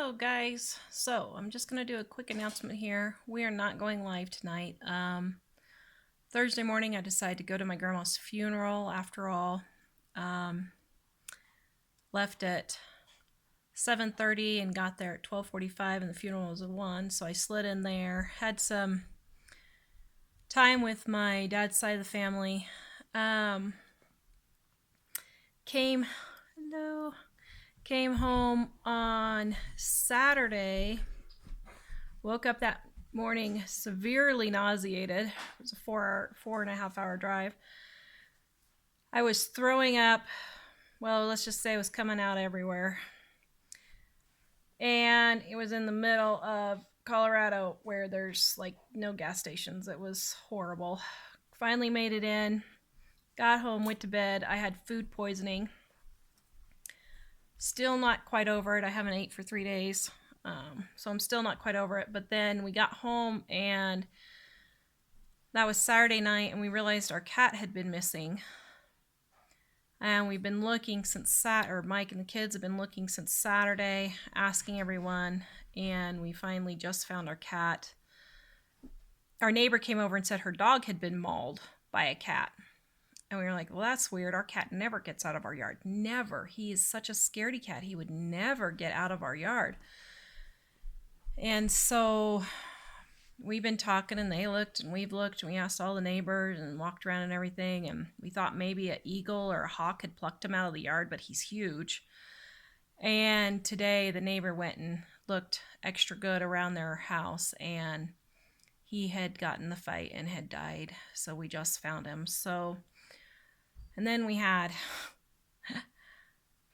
Hello guys. So I'm just gonna do a quick announcement here. We are not going live tonight. Thursday morning I decided to go to my grandma's funeral after all. Left at 7:30 and got there at 12:45 and the funeral was at 1, so I slid in there, had some time with my dad's side of the family. Came home on Saturday. Woke up that morning severely nauseated. It was a 4.5 hour drive. I was throwing up. Well, let's just say it was coming out everywhere. And it was in the middle of Colorado where there's like no gas stations. It was horrible. Finally made it in. Got home, went to bed. I had food poisoning. Still not quite over it. I haven't ate for 3 days. So I'm still not quite over it. But then we got home and that was Saturday night and we realized our cat had been missing. And we've been looking since Mike and the kids have been looking since Saturday, asking everyone, and we finally just found our cat. Our neighbor came over and said her dog had been mauled by a cat. And we were like, well, that's weird. Our cat never gets out of our yard. Never. He is such a scaredy cat. He would never get out of our yard. And so we've been talking and they looked and we've looked and we asked all the neighbors and walked around and everything, and we thought maybe an eagle or a hawk had plucked him out of the yard, but he's huge. And today the neighbor went and looked extra good around their house and he had gotten the fight and had died. So we just found him. So, and then we had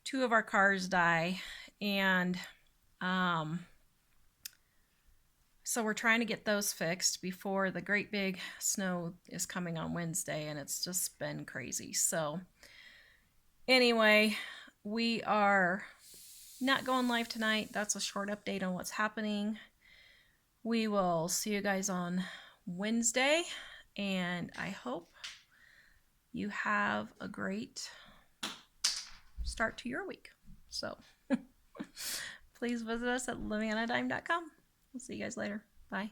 2 of our cars die, and so we're trying to get those fixed before the great big snow is coming on Wednesday, and it's just been crazy. So anyway, we are not going live tonight. That's a short update on what's happening. We will see you guys on Wednesday, and I hope you have a great start to your week. So please visit us at livingonadime.com. We'll see you guys later. Bye.